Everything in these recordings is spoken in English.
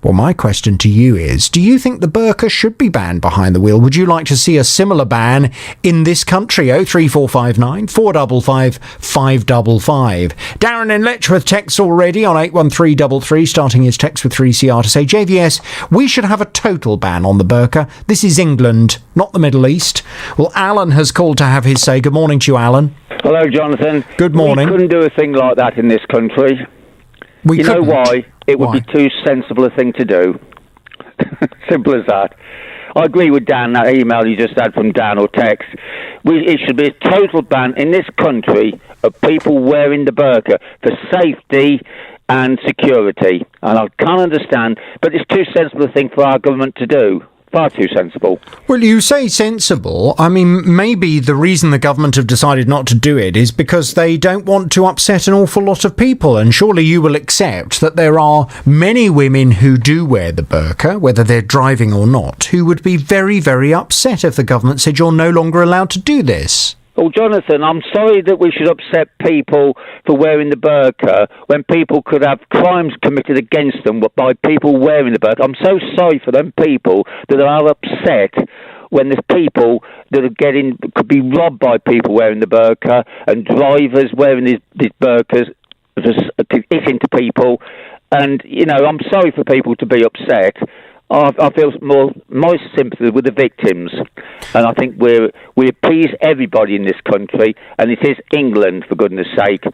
Well, my question to you is, do you think the burqa should be banned behind the wheel? Would you like to see a similar ban in this country? 03459 455 555. Darren in Letchworth texts already on 81333, starting his text with 3CR to say, JVS, we should have a total ban on the burqa. This is England, not the Middle East. Well, Alan has called to have his say. Good morning to you, Alan. Hello, Jonathan. Good morning. We couldn't do a thing like that in this country. You know why? It would be too sensible a thing to do. Simple as that. I agree with Dan, that email you just had from Dan or text. It should be a total ban in this country of people wearing the burqa for safety and security. And I can't understand, but it's too sensible a thing for our government to do. Far too sensible. Well, you say sensible. I mean, maybe the reason the government have decided not to do it is because they don't want to upset an awful lot of people. And surely you will accept that there are many women who do wear the burqa, whether they're driving or not, who would be very, very upset if the government said you're no longer allowed to do this. Well, Jonathan, I'm sorry that we should upset people for wearing the burqa when people could have crimes committed against them by people wearing the burqa. I'm so sorry for them people that are upset when there's people that are could be robbed by people wearing the burqa and drivers wearing these burqas just hit into people. And, you know, I'm sorry for people to be upset. I feel my sympathy with the victims, and I think we appease everybody in this country, and it is England, for goodness sake.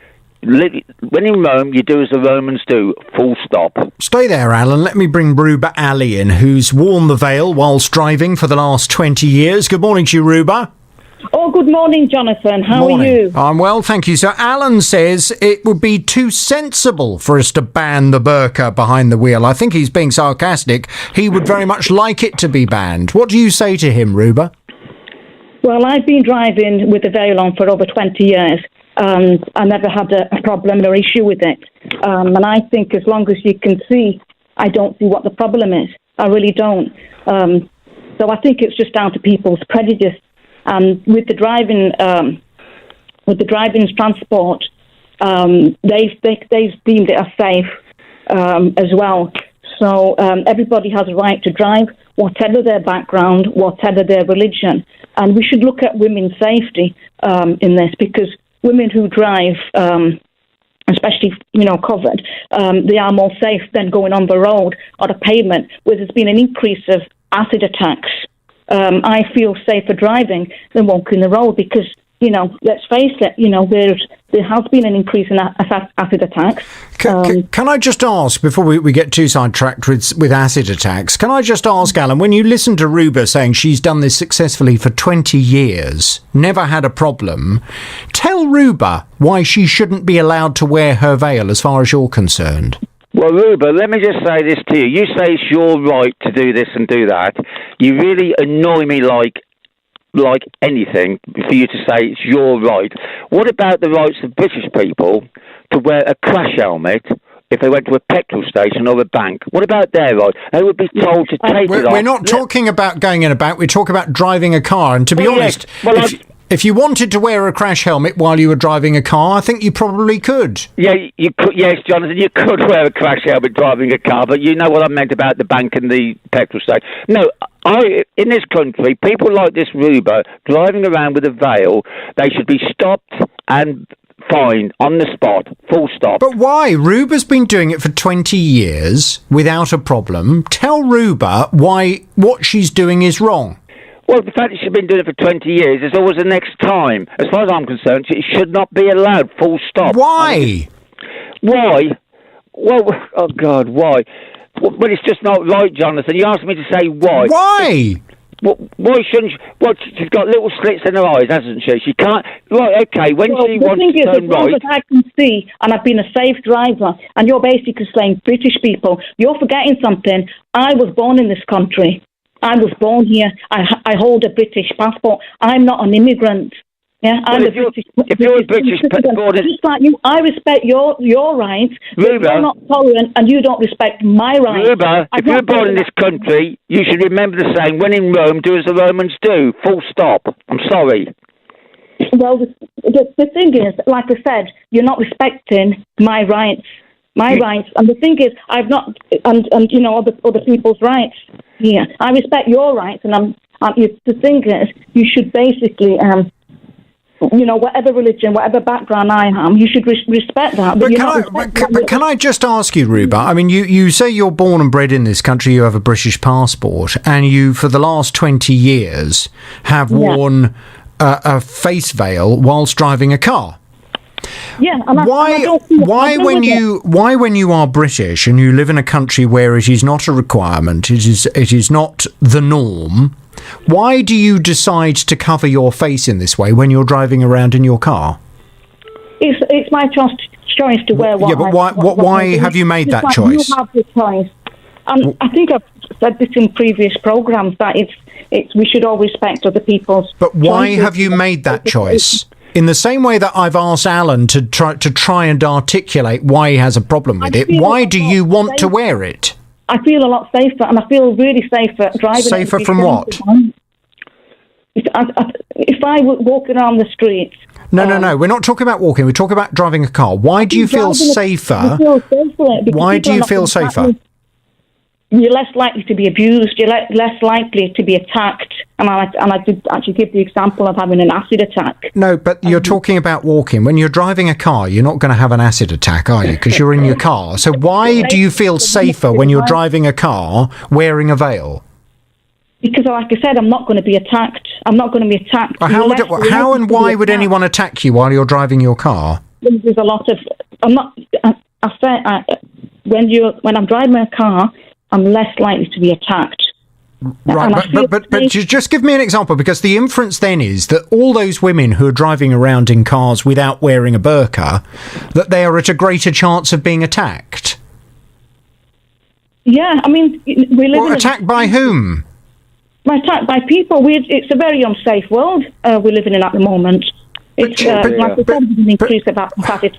When in Rome, you do as the Romans do, full stop. Stay there, Alan. Let me bring Ruba Ali in, who's worn the veil whilst driving for the last 20 years. Good morning to you, Ruba. Oh, good morning, Jonathan. How are you? I'm well, thank you. So Alan says it would be too sensible for us to ban the burqa behind the wheel. I think he's being sarcastic. He would very much like it to be banned. What do you say to him, Ruba? Well, I've been driving with the veil on for over 20 years. I never had a problem or issue with it. And I think as long as you can see, I don't see what the problem is. I really don't. So I think it's just down to people's prejudice. With the driving transport, they've deemed it as safe as well. So everybody has a right to drive, whatever their background, whatever their religion. And we should look at women's safety in this, because women who drive, especially, covered, they are more safe than going on the road or the pavement, where there's been an increase of acid attacks. I feel safer driving than walking the road because, let's face it, there has been an increase in acid attacks. Can I just ask, before we get too sidetracked with acid attacks, can I just ask, Alan, when you listen to Ruba saying she's done this successfully for 20 years, never had a problem, tell Ruba why she shouldn't be allowed to wear her veil as far as you're concerned. Well, Ruba, let me just say this to you. You say it's your right to do this and do that. You really annoy me like anything for you to say it's your right. What about the rights of British people to wear a crash helmet if they went to a petrol station or a bank? What about their right? They would be told to take it off. We're not talking about going in a bank. We're talking about driving a car. And to be honest... Well, if you wanted to wear a crash helmet while you were driving a car, I think you probably could. Yeah, you could. Yes, Jonathan, you could wear a crash helmet driving a car, but you know what I meant about the bank and the petrol station. No, in this country, people like this Ruba driving around with a veil, they should be stopped and fined on the spot, full stop. But why? Ruba's been doing it for 20 years without a problem. Tell Ruba why what she's doing is wrong. Well, the fact that she's been doing it for 20 years, there's always the next time. As far as I'm concerned, it should not be allowed, full stop. Why? Why? Well, oh God, why? Well, it's just not right, Jonathan. You asked me to say why. Why? Why shouldn't she? Well, she's got little slits in her eyes, hasn't she? She can't... Right, okay, when she wants to turn right... As I can see, and I've been a safe driver, and you're basically saying British people, you're forgetting something. I was born in this country. I was born here. I hold a British passport. I'm not an immigrant. Yeah, I'm if you're a British passport, just like you, I respect your rights. Ruba, you're not tolerant, and you don't respect my rights. Ruba, if you're born in this country, you should remember the saying: "When in Rome, do as the Romans do." Full stop. I'm sorry. Well, the thing is, like I said, you're not respecting my rights. My rights. And the thing is, I've not, and you know, other people's rights here. I respect your rights, and the thing is, you should basically, you know, whatever religion, whatever background I am, you should respect that. But can I just ask you, Ruba? I mean, you say you're born and bred in this country, you have a British passport, and you, for the last 20 years, have worn a face veil whilst driving a car. Yeah, why when you are British and you live in a country where it is not a requirement, it is not the norm, why do you decide to cover your face in this way when you're driving around in your car? It's my choice to wear what. Yeah, but why have you made that choice? You have the choice. I think I've said this in previous programmes that we should all respect other people's. But why have you made that choice? In the same way that I've asked Alan to try and articulate why he has a problem with it, why do you want to wear it? I feel a lot safer, and I feel really safer driving. Safer from what? If I were walking around the streets. No, we're not talking about walking, we're talking about driving a car. Why do you feel safer? Why do you feel safer? You're less likely to be abused, you're less likely to be attacked. And I did actually give the example of having an acid attack. No, but you're talking about walking. When you're driving a car, you're not going to have an acid attack, are you? Because you're in your car. So why do you feel safer when you're driving a car wearing a veil? Because, like I said, I'm not going to be attacked. I'm not going to be attacked. How and why would anyone attack you while you're driving your car? There's a lot of... when I'm driving a car, I'm less likely to be attacked. Right, but just give me an example, because the inference then is that all those women who are driving around in cars without wearing a burqa, that they are at a greater chance of being attacked. Yeah, I mean, we live attacked by whom? Attacked by people. It's a very unsafe world we're living in at the moment.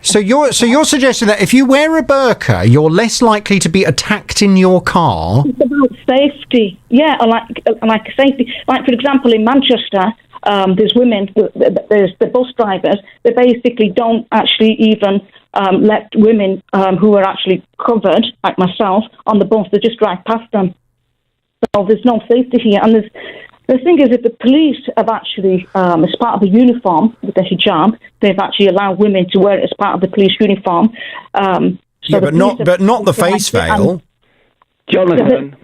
So you're suggesting that if you wear a burqa, you're less likely to be attacked in your car? It's about safety. Yeah, like safety. Like, for example, in Manchester, there's women, there's the bus drivers, they basically don't actually even let women who are actually covered, like myself, on the bus. They just drive past them. So there's no safety here. And the thing is, if the police have actually, as part of the uniform with the hijab, they've actually allowed women to wear it as part of the police uniform. But not the face veil. Jonathan.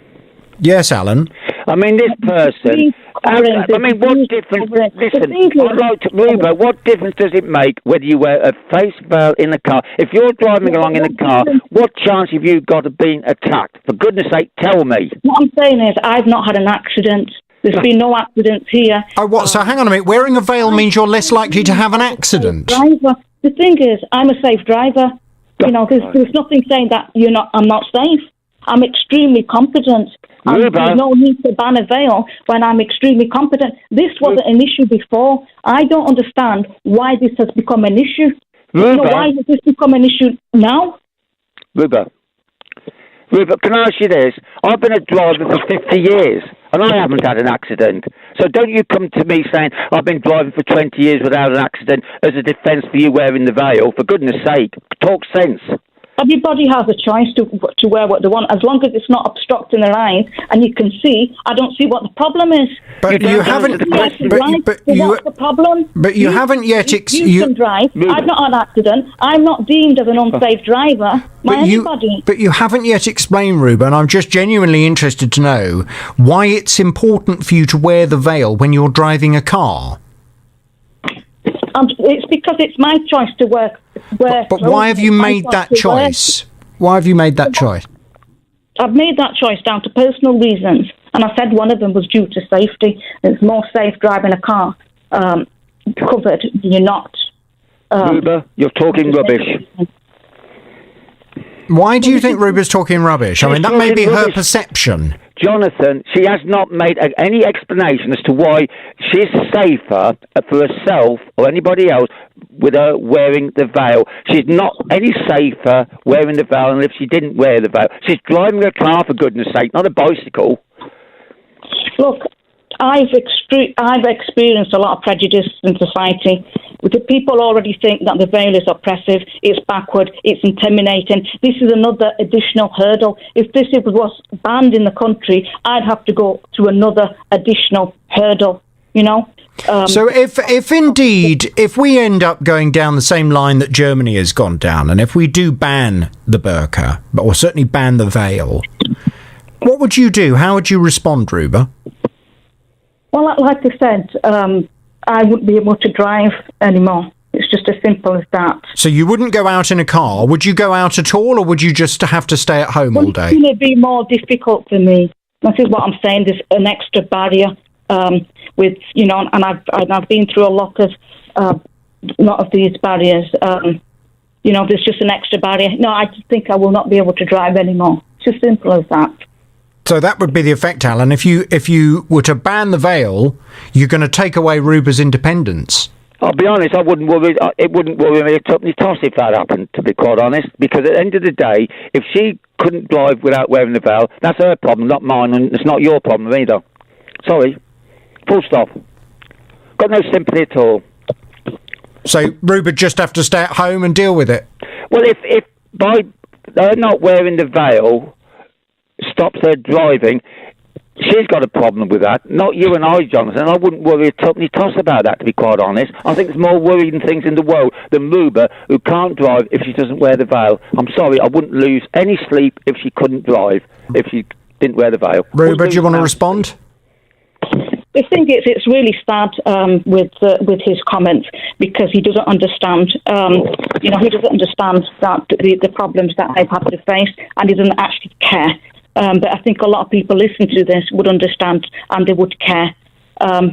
Yes, Alan. I mean, this person. What difference? Listen, I'd like to, Ruba, what difference does it make whether you wear a face veil in a car? If you're driving along in a car, what chance have you got of being attacked? For goodness sake, tell me. What I'm saying is, I've not had an accident. There's been no accidents here. Oh, what? So hang on a minute. Wearing a veil means you're less likely to have an accident. The thing is, I'm a safe driver. You know, there's nothing saying that I'm not safe. I'm extremely competent. There's no need to ban a veil when I'm extremely competent. This wasn't an issue before. I don't understand why this has become an issue. Why has this become an issue now? Ruba, can I ask you this? I've been a driver for 50 years, and I haven't had an accident. So don't you come to me saying, I've been driving for 20 years without an accident as a defence for you wearing the veil. For goodness sake, talk sense. Everybody has a choice to wear what they want, as long as it's not obstructing their eyes and you can see. I don't see what the problem is. But you haven't. What's the problem? But you haven't yet. You can drive. I've not had an accident. I'm not deemed as an unsafe driver by anybody. But you haven't yet explained, Ruben. I'm just genuinely interested to know why it's important for you to wear the veil when you're driving a car. It's because it's my choice to wear. But why have you made that choice? Why have you made that choice? I've made that choice down to personal reasons, and I said one of them was due to safety. It's more safe driving a car covered. You're not. Ruba, you're talking rubbish. Why do you think Ruba's talking rubbish? I mean, that may be her perception. Jonathan, she has not made any explanation as to why she's safer for herself or anybody else with her wearing the veil. She's not any safer wearing the veil than if she didn't wear the veil. She's driving a car, for goodness sake, not a bicycle. Look, I've experienced a lot of prejudice in society. The people already think that the veil is oppressive, it's backward, it's intimidating. This is another additional hurdle. If this was banned in the country, I'd have to go through another additional hurdle, So if we end up going down the same line that Germany has gone down, and if we do ban the burqa, or certainly ban the veil, what would you do? How would you respond, Ruba? Well, like I said, I wouldn't be able to drive anymore. It's just as simple as that. So you wouldn't go out in a car? Would you go out at all, or would you just have to stay at home all day? It's going to be more difficult for me. This is what I'm saying. There's an extra barrier with, and I've been through a lot of these barriers. There's just an extra barrier. No, I just think I will not be able to drive anymore. It's as simple as that. So that would be the effect, Alan. If you were to ban the veil, you're going to take away Ruba's independence. I'll be honest, I wouldn't worry. It wouldn't worry me a tuppenny toss if that happened, to be quite honest. Because at the end of the day, if she couldn't drive without wearing the veil, that's her problem, not mine, and it's not your problem either. Sorry. Full stop. Got no sympathy at all. So Ruba just have to stay at home and deal with it? Well, if by her not wearing the veil stops her driving, she's got a problem with that. Not you and I, Jonathan. I wouldn't worry a tuppenny toss about that, to be quite honest. I think there's more worrying things in the world than Ruba, who can't drive if she doesn't wear the veil. I'm sorry, I wouldn't lose any sleep if she couldn't drive, if she didn't wear the veil. Ruba, do you want to respond? I think it's really sad with his comments, because he doesn't understand. He doesn't understand that the problems that I've had to face, and he doesn't actually care. But I think a lot of people listening to this would understand, and they would care,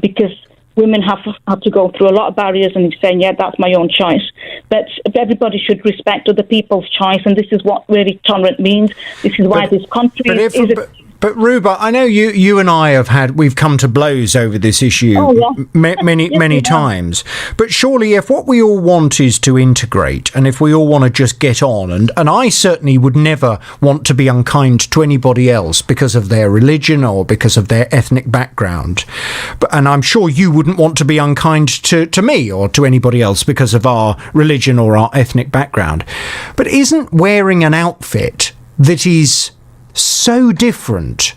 because women have to go through a lot of barriers, and he's saying, yeah, that's my own choice. But everybody should respect other people's choice, and this is what really tolerant means. This is why this country is But Ruba, I know you and I we've come to blows over this issue many times. But surely if what we all want is to integrate, and if we all want to just get on, and I certainly would never want to be unkind to anybody else because of their religion or because of their ethnic background. And I'm sure you wouldn't want to be unkind to me or to anybody else because of our religion or our ethnic background. But isn't wearing an outfit that is so different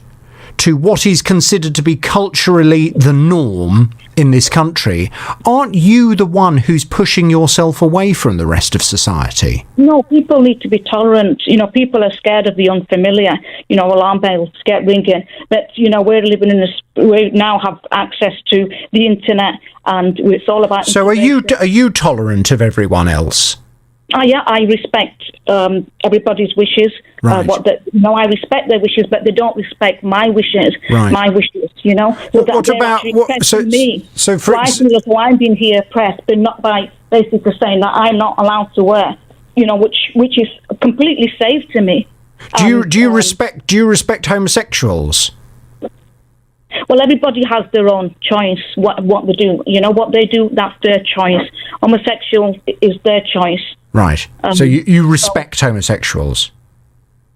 to what is considered to be culturally the norm in this country, aren't you the one who's pushing yourself away from the rest of society? No, people need to be tolerant. People are scared of the unfamiliar. Alarm bells get ringing. But, we're living we now have access to the internet, and it's all about... So are you tolerant of everyone else? I respect everybody's wishes. Right. I respect their wishes, but they don't respect my wishes. Right. My wishes, What about me? So for I'm being here oppressed, but not by basically saying that I'm not allowed to wear, which is completely safe to me. Do you respect homosexuals? Well, everybody has their own choice. What they do, what they do, that's their choice. Homosexual is their choice. Right. So you respect homosexuals?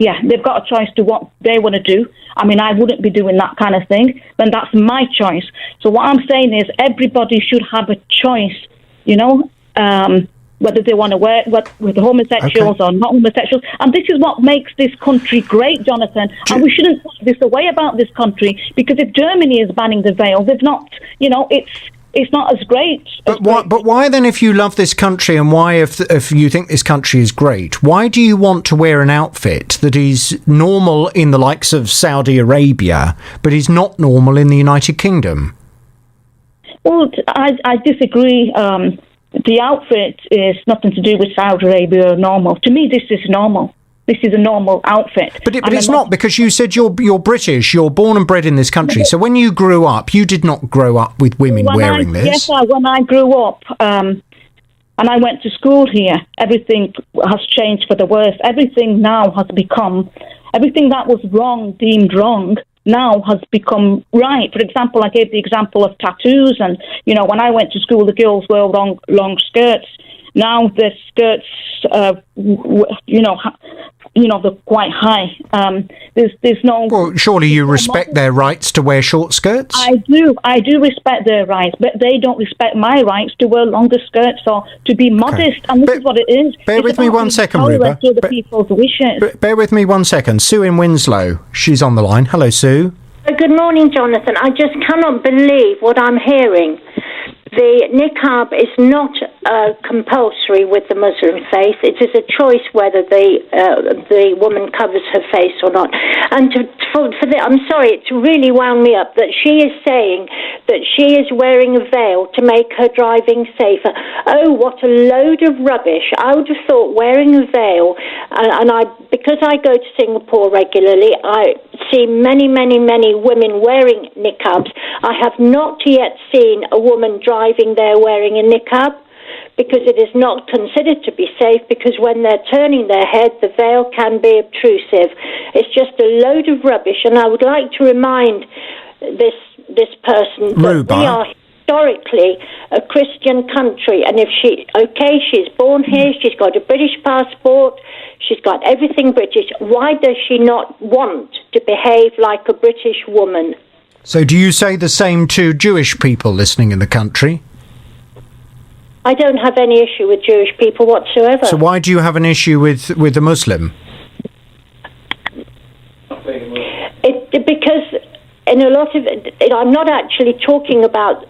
Yeah, they've got a choice to what they want to do. I mean, I wouldn't be doing that kind of thing, then that's my choice. So what I'm saying is everybody should have a choice, whether they want to wear with homosexuals or not homosexuals. And this is what makes this country great, Jonathan. And we shouldn't put this away about this country, because if Germany is banning the veil, they've not, it's not as great. But why then, if you love this country, and why, if you think this country is great, why do you want to wear an outfit that is normal in the likes of Saudi Arabia, but is not normal in the United Kingdom? Well, I disagree. The outfit is nothing to do with Saudi Arabia or normal. To me, this is normal. This is a normal outfit. But it's not, because you said you're British, you're born and bred in this country. So when you grew up, you did not grow up with women wearing this. Yes, when I grew up and I went to school here, everything has changed for the worse. Everything now has become, everything that was wrong, deemed wrong, now has become right. For example, I gave the example of tattoos, and when I went to school, the girls wore long skirts. Now their skirts, they're quite high. There's no. Well, surely you respect their rights to wear short skirts? I do respect their rights, but they don't respect my rights to wear longer skirts or to be modest. And this is what it is. Bear with me 1 second, Ruba. People's wishes. Bear with me 1 second. Sue in Winslow, she's on the line. Hello, Sue. Good morning, Jonathan. I just cannot believe what I'm hearing. The niqab is not compulsory with the Muslim faith. It is a choice whether the woman covers her face or not. And I'm sorry, it's really wound me up that she is saying that she is wearing a veil to make her driving safer. Oh, what a load of rubbish. I would have thought wearing a veil, because I go to Singapore regularly, I see many, many, many women wearing niqabs. I have not yet seen a woman driving there wearing a niqab, because it is not considered to be safe, because when they're turning their head, the veil can be obtrusive. It's just a load of rubbish, and I would like to remind this person that we are historically a Christian country, and if she's born here, she's got a British passport, she's got everything British, why does she not want to behave like a British woman? So do you say the same to Jewish people listening in the country? I don't have any issue with Jewish people whatsoever. So why do you have an issue with a Muslim? Because in a lot of it, I'm not actually talking about.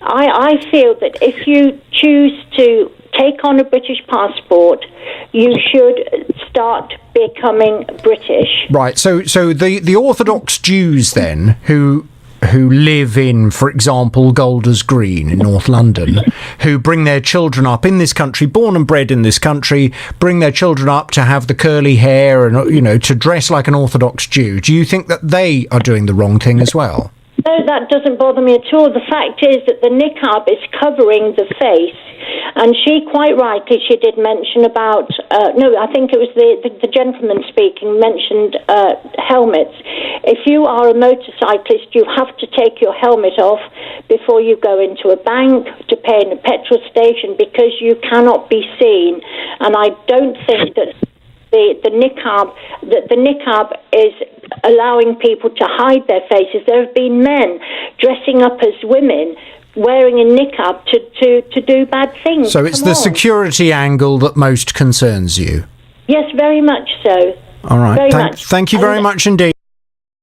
I feel that if you choose to take on a British passport, you should start becoming British. Right. So the Orthodox Jews then who live in, for example, Golders Green in North London, who bring their children up in this country, born and bred in this country, bring their children up to have the curly hair and, to dress like an Orthodox Jew. Do you think that they are doing the wrong thing as well? No, that doesn't bother me at all. The fact is that the niqab is covering the face, and she quite rightly, she did mention about, I think it was the gentleman speaking, mentioned helmets. If you are a motorcyclist, you have to take your helmet off before you go into a bank, to pay in a petrol station, because you cannot be seen. And I don't think that the niqab is allowing people to hide their faces. There have been men dressing up as women wearing a niqab to do bad things. So it's the security angle that most concerns you? Yes, very much so. All right. Very much. Thank you very much indeed.